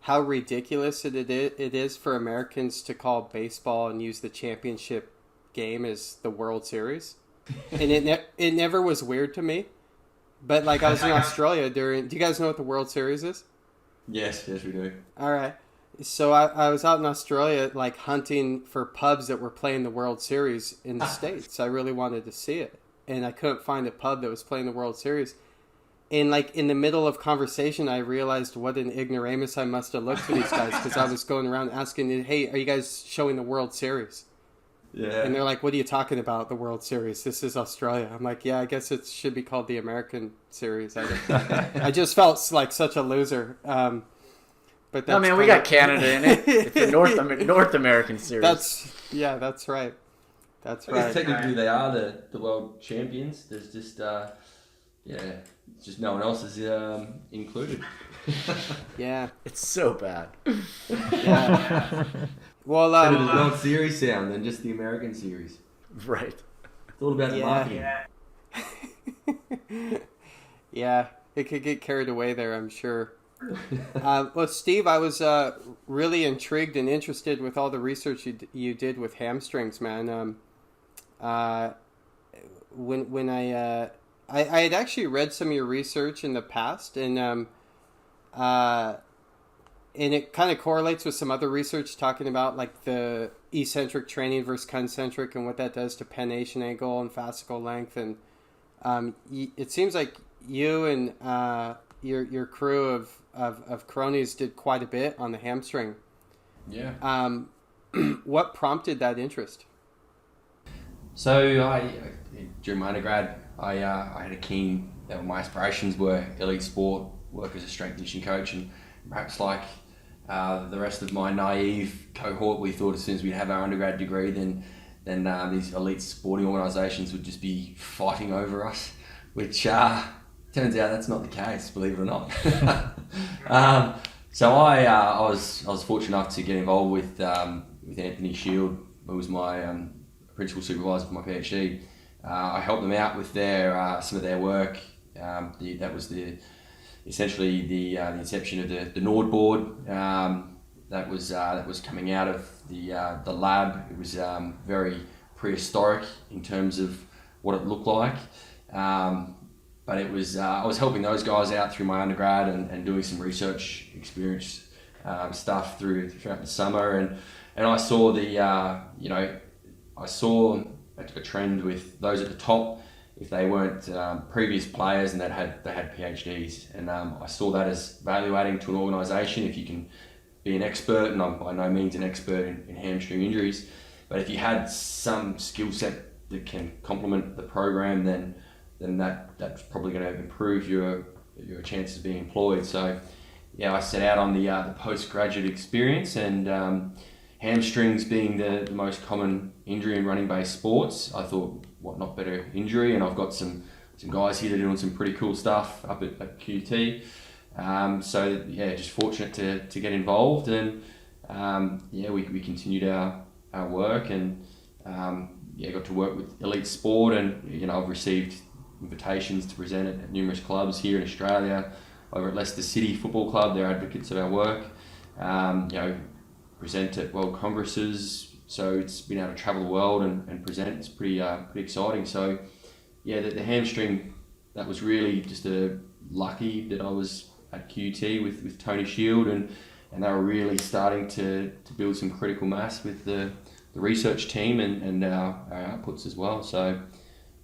how ridiculous it is for Americans to call baseball and use the championship game as the World Series, and it never was weird to me. But I was in Australia do you guys know what the World Series is? Yes, we do. All right. So I was out in Australia hunting for pubs that were playing the World Series in the States. I really wanted to see it, and I couldn't find a pub that was playing the World Series. And in the middle of conversation, I realized what an ignoramus I must have looked to these guys, because I was going around asking, hey, are you guys showing the World Series? Yeah. And they're like, what are you talking about, the World Series? This is Australia. I'm like, yeah, I guess it should be called the American Series. I just felt like such a loser. But that's we got Canada in it. It's the North American Series. That's right. That's I right. guess technically they are the world champions. There's just just no one else is included. Yeah. It's so bad. Yeah. Well, better the World Series sound than just the American Series. Right. It's all about the marketing. Yeah, it could get carried away there, I'm sure. Well, Steve, I was really intrigued and interested with all the research you did with hamstrings, man. When I had actually read some of your research in the past, and it kind of correlates with some other research talking about the eccentric training versus concentric and what that does to pennation angle and fascicle length. And it seems like you and your crew of cronies did quite a bit on the hamstring. Yeah. What prompted that interest? So during my undergrad, I had a keen. My aspirations were elite sport, work as a strength conditioning coach, and perhaps The rest of my naive cohort, we thought as soon as we'd have our undergrad degree, then these elite sporting organisations would just be fighting over us, which turns out that's not the case, believe it or not. So I was fortunate enough to get involved with Anthony Shield, who was my principal supervisor for my PhD. I helped them out with their some of their work. That was essentially the inception of the Nord board. That was coming out of the lab. It was very prehistoric in terms of what it looked like. But it was I was helping those guys out through my undergrad and doing some research experience stuff throughout the summer, and I saw I saw a trend with those at the top. If they weren't previous players and they had PhDs, and I saw that as value adding to an organisation. If you can be an expert, and I'm by no means an expert in hamstring injuries, but if you had some skill set that can complement the program, then that's probably going to improve your chances of being employed. So yeah, I set out on the postgraduate experience, and hamstrings being the most common injury in running based sports, I thought, what not better injury, and I've got some guys here that are doing some pretty cool stuff up at QT. So yeah, just fortunate to get involved, and we continued our work, and got to work with elite sport, and I've received invitations to present at numerous clubs here in Australia. Over at Leicester City Football Club, they're advocates of our work. Present at world congresses, so it's been able to travel the world and present. It's pretty exciting. So yeah, the hamstring, that was really just lucky that I was at QT with Tony Shield, and they were really starting to build some critical mass with the research team and our outputs as well. So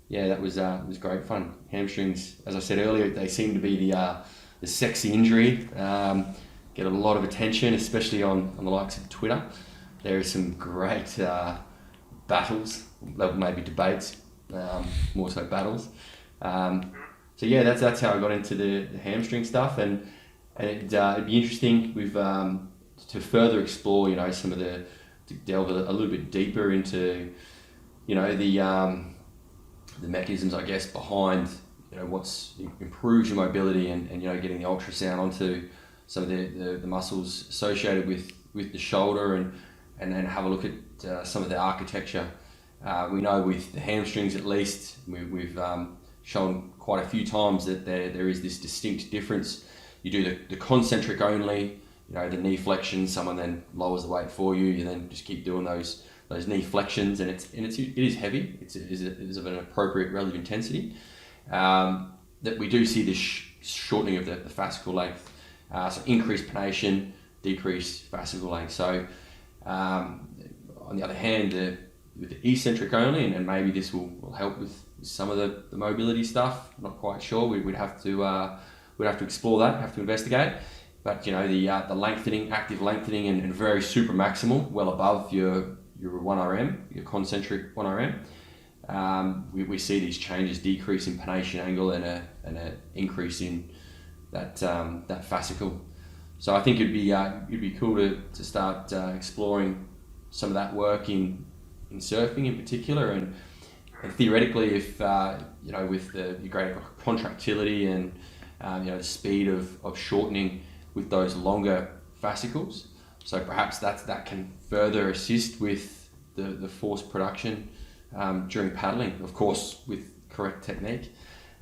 yeah, that was great fun. Hamstrings, as I said earlier, they seem to be the sexy injury. Get a lot of attention, especially on the likes of Twitter. There are some great battles, maybe debates, more so battles. So yeah, that's how I got into the hamstring stuff, and it'd be interesting to further explore, some of to delve a little bit deeper into, the mechanisms, I guess, behind what's improves your mobility, and getting the ultrasound onto some of the muscles associated with the shoulder, and then have a look at some of the architecture. We know with the hamstrings, at least, we've shown quite a few times that there is this distinct difference. You do the concentric only, the knee flexion. Someone then lowers the weight for you. You then just keep doing those knee flexions, and it is heavy. It is of an appropriate relative intensity. That we do see this shortening of the fascicle length. So increased pronation, decreased fascicle length. So on the other hand, with the eccentric only, and maybe this will help with some of the mobility stuff. I'm not quite sure. We'd have to explore that, have to investigate. But the lengthening, active lengthening, and very super maximal, well above your 1RM, your concentric 1RM. We see these changes, decrease in pronation angle and an increase in that fascicle. So I think it'd be cool to start exploring some of that work in surfing in particular, and theoretically, if with the greater contractility and the speed of shortening with those longer fascicles, so perhaps that can further assist with the force production during paddling, of course with correct technique.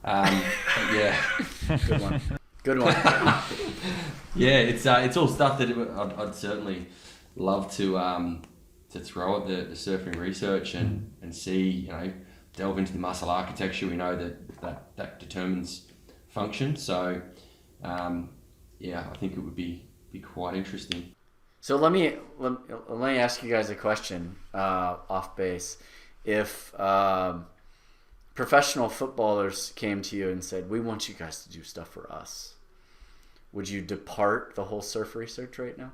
Yeah, Good one. Good one. Yeah, it's all stuff that I'd certainly love to throw at the surfing research and see, delve into the muscle architecture. We know that determines function. So I think it would be quite interesting. So let me ask you guys a question off base. If professional footballers came to you and said, "We want you guys to do stuff for us," would you depart the whole surf research right now?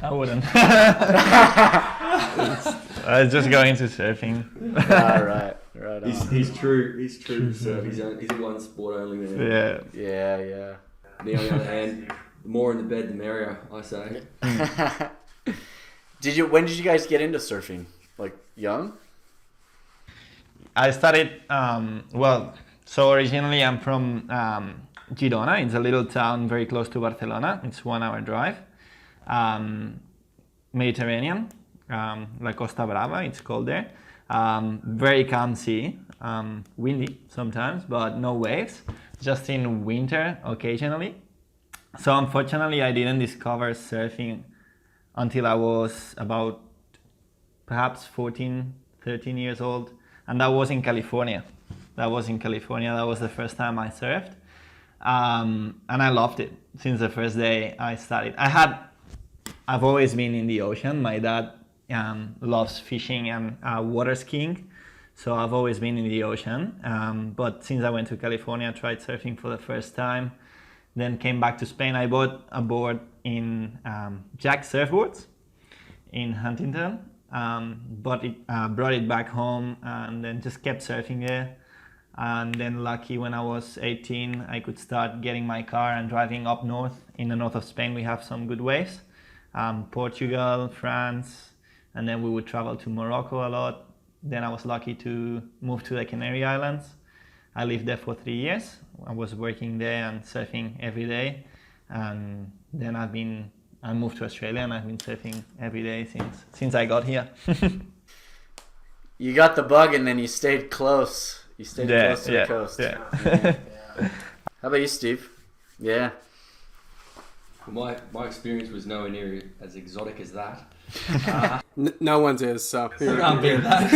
I wouldn't. I was just going into surfing. Right on. He's true. So he's a one sport only man. Yeah. Yeah. Me on the other hand, the more in the bed, the merrier, I say. When did you guys get into surfing? Like young? I started, so originally I'm from Girona. It's a little town very close to Barcelona. It's 1 hour drive. Mediterranean, La Costa Brava, it's called there. Very calm sea, windy sometimes, but no waves, just in winter occasionally. So unfortunately I didn't discover surfing until I was about perhaps 14, 13 years old. And that was in California. That was the first time I surfed. And I loved it since the first day I started. I've always been in the ocean. My dad loves fishing and water skiing. So I've always been in the ocean. But since I went to California, I tried surfing for the first time. Then came back to Spain. I bought a board in Jack Surfboards in Huntington. Brought it back home and then just kept surfing there. And then lucky when I was 18, I could start getting my car and driving up north. In the north of Spain, we have some good waves. Portugal, France, and then we would travel to Morocco a lot. Then I was lucky to move to the Canary Islands. I lived there for 3 years. I was working there and surfing every day. And then I moved to Australia and I've been surfing every day since I got here. You got the bug and then you stayed close. You stayed close to the coast. Yeah. How about you, Steve? Yeah. Well, my experience was nowhere near as exotic as that. No one's is, so. Can't beat that.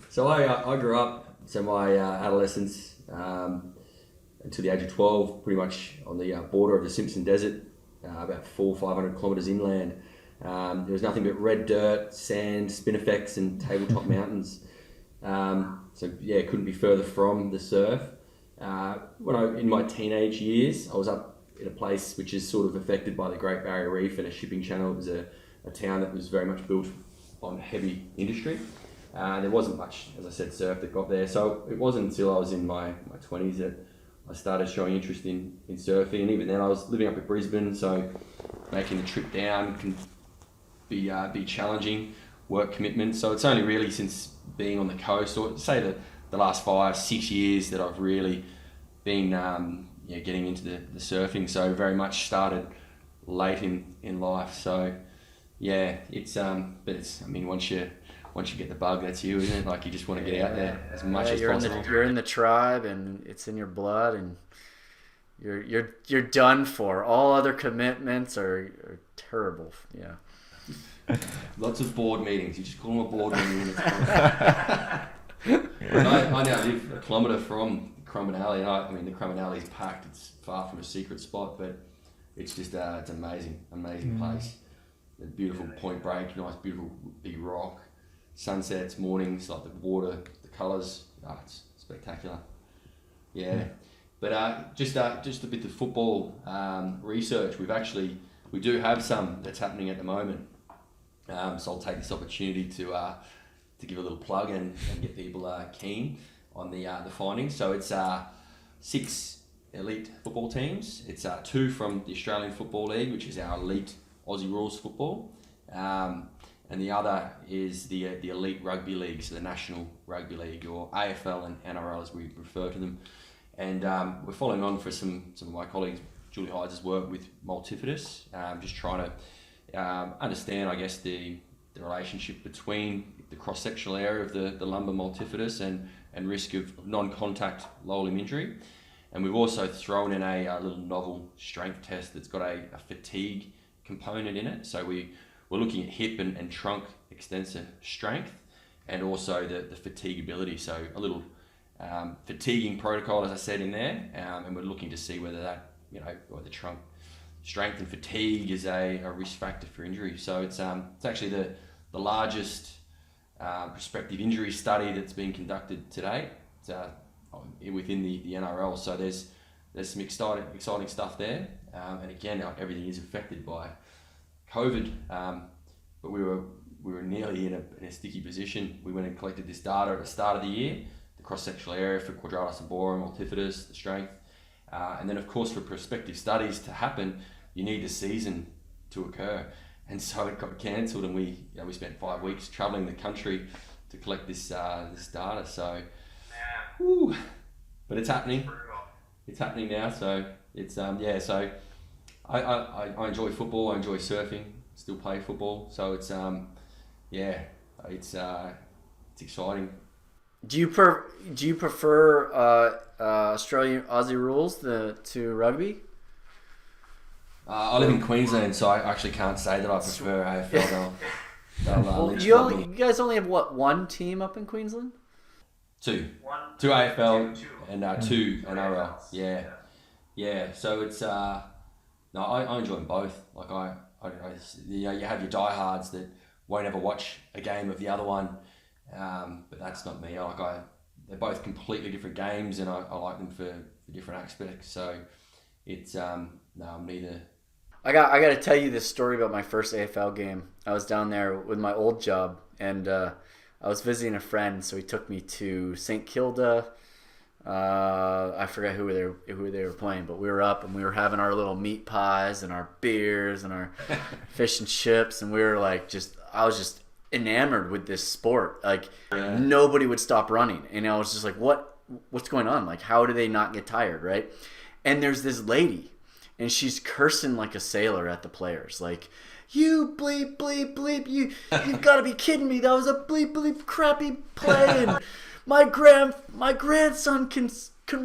So I grew up, so my adolescence until the age of 12, pretty much on the border of the Simpson Desert, about 400 or 500 kilometres inland. There was nothing but red dirt, sand, spinifex and tabletop mountains. So yeah, couldn't be further from the surf. In my teenage years, I was up in a place which is sort of affected by the Great Barrier Reef and a shipping channel. It was a town that was very much built on heavy industry. There wasn't much, as I said, surf that got there. So it wasn't until I was in my 20s that I started showing interest in surfing. And even then I was living up at Brisbane, so making the trip down can be challenging, work commitment. So it's only really since being on the coast, or say the last 5-6 years, that I've really been getting into the surfing. So very much started late in life. So yeah, once you get the bug, that's you, isn't it? Like you just want to get out there as much as possible. You're in the tribe and it's in your blood and you're done for. All other commitments are terrible. Yeah. Lots of board meetings. You just call them a board meeting. I now live a kilometre from Crumban Alley. The Crumban Alley is packed. It's far from a secret spot, but it's just it's amazing place. A beautiful Point Break, nice, beautiful big rock. Sunsets, mornings, like the water, the colours. It's spectacular. Yeah, but just a bit of football research. We do have some that's happening at the moment. So I'll take this opportunity to give a little plug and get people keen on the findings. So it's 6 elite football teams. It's 2 from the Australian Football League, which is our elite Aussie rules football, and the other is the elite rugby league, so the National Rugby League, or AFL and NRL as we refer to them. And we're following on for some of my colleagues, Julie Hydes' work with multifidus, just trying to understand, I guess, the relationship between the cross-sectional area of the lumbar multifidus and risk of non-contact lower limb injury. And we've also thrown in a little novel strength test that's got a fatigue component in it. So we're looking at hip and trunk extensor strength and also the fatigability. So a little fatiguing protocol, as I said, in there, and we're looking to see whether that, or the trunk strength and fatigue is a risk factor for injury. So it's actually the largest prospective injury study that's been conducted to date within the NRL. So there's some exciting stuff there, and again, everything is affected by COVID, but we were nearly in a sticky position. We went and collected this data at the start of the year, the cross-sectional area for quadratus lumborum, multifidus, the strength, And then, of course, for prospective studies to happen, you need the season to occur. And so it got cancelled, and we spent 5 weeks travelling the country to collect this data. So, whew, but it's happening. It's happening now. So it's So I enjoy football. I enjoy surfing. Still play football. So it's it's exciting. Do you prefer Australian Aussie rules to rugby? I live in Queensland, so I actually can't say that I prefer AFL. Well, you guys only have one team up in Queensland? Two AFL and two NRL. Yeah. So it's no, I enjoy them both. Like you have your diehards that won't ever watch a game of the other one, but that's not me. They're both completely different games, and I like them for different aspects. So it's I'm neither. I got to tell you this story about my first AFL game. I was down there with my old job, and I was visiting a friend, so he took me to St. Kilda. I forgot who they were playing, but we were up and we were having our little meat pies and our beers and our fish and chips, and we were like I was just enamored with this sport. Like nobody would stop running, and I was just like, what's going on? Like, how do they not get tired, right? And there's this lady, and she's cursing like a sailor at the players, like, you bleep bleep bleep, you've got to be kidding me, that was a bleep bleep crappy play, and my grandson can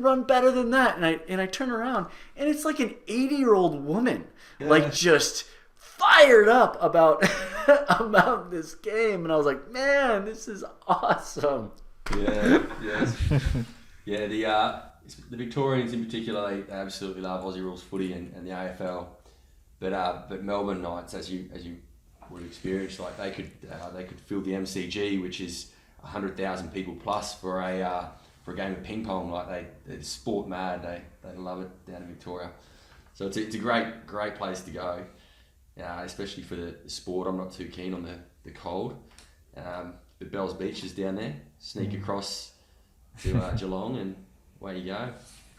run better than that. And I turn around, and it's like an 80-year-old woman, like just fired up about about this game, and I was like, man, this is awesome. Yeah, yes. Yeah, the Victorians in particular, they absolutely love Aussie rules footy and the AFL, but Melbourne Knights, as you would experience, like they could fill the MCG, which is 100,000 people plus for a game of ping pong. Like they're sport mad. They love it down in Victoria. So it's a great place to go, especially for the sport. I'm not too keen on the cold, but Bells Beach is down there. Sneak across to Geelong and away you go.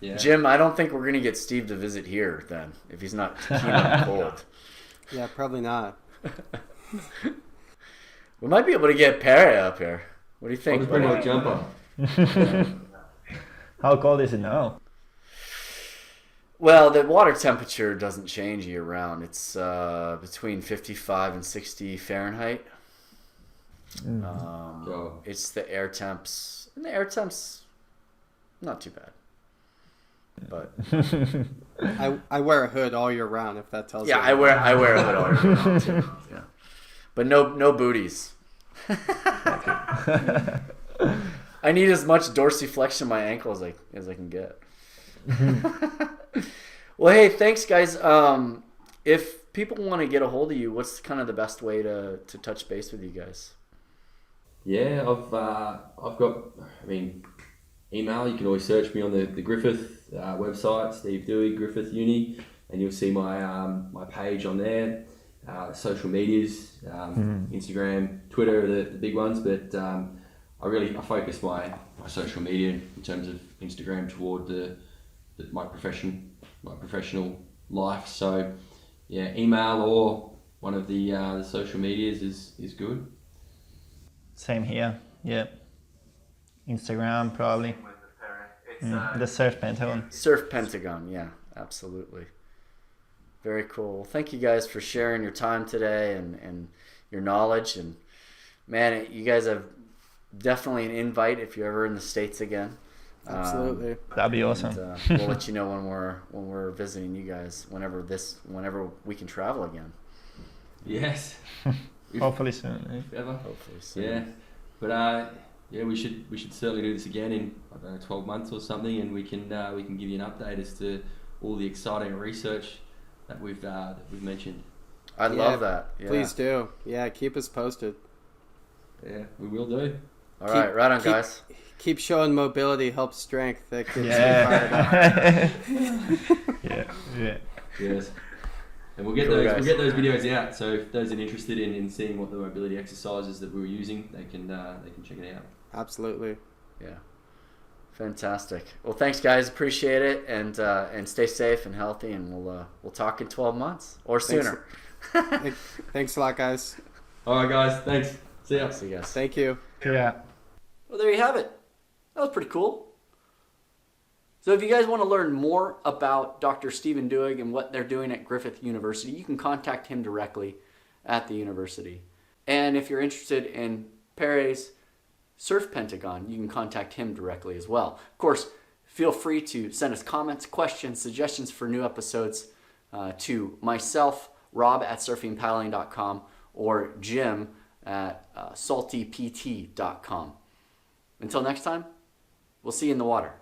Yeah. Jim, I don't think we're gonna get Steve to visit here then, if he's not keen on the cold. Yeah, probably not. We might be able to get Pere up here. What do you think? I'll just bring my jumper. How cold is it now? Well, the water temperature doesn't change year round. It's between 55 and 60 Fahrenheit. It's the air temps. And the air temps, not too bad. But I wear a hood all year round, if that tells you. Yeah, I wear a hood all year round too. Yeah. But no booties. I need as much dorsiflexion in my ankle as I can get. Well, hey, thanks, guys. If people want to get a hold of you, what's kind of the best way to touch base with you guys? Yeah, I've got. Email. You can always search me on the Griffith website, Steve Duhig, Griffith Uni, and you'll see my page on there. Social medias, Instagram, Twitter are the big ones, but I focus my social media in terms of Instagram toward my professional life. So yeah, email or one of the social medias is good. Same here. Yeah. Instagram probably. The Surf Pentagon. Surf Pentagon, yeah, absolutely. Very cool. Thank you guys for sharing your time today and your knowledge. And man, you guys have definitely an invite if you're ever in the States again. Absolutely. That'd be awesome. And, we'll let you know when we're visiting you guys whenever we can travel again. Yes. Hopefully soon. If ever. Hopefully soon. Yeah. But yeah, we should certainly do this again in 12 months or something, and we can give you an update as to all the exciting research that we've mentioned. I'd love that. Yeah. Please do. Yeah, keep us posted. Yeah, we will do. All right, right on, guys. Keep showing mobility helps strength. That gets Yeah. Yes. And we'll get those videos out. So if those are interested in seeing what the mobility exercises that we were using, they can check it out. Absolutely. Yeah. Fantastic. Well, thanks, guys. Appreciate it, and stay safe and healthy, and we'll talk in 12 months or sooner. Thanks a lot, guys. All right, guys. Thanks. See ya. See you guys. Thank you. Yeah. Well, there you have it. That was pretty cool. So if you guys want to learn more about Dr. Stephen Duhig and what they're doing at Griffith University, you can contact him directly at the university. And if you're interested in Pere's Surf Pentagon, you can contact him directly as well. Of course, feel free to send us comments, questions, suggestions for new episodes to myself, Rob at surfingpaddling.com, or Jim at saltypt.com. Until next time, we'll see you in the water.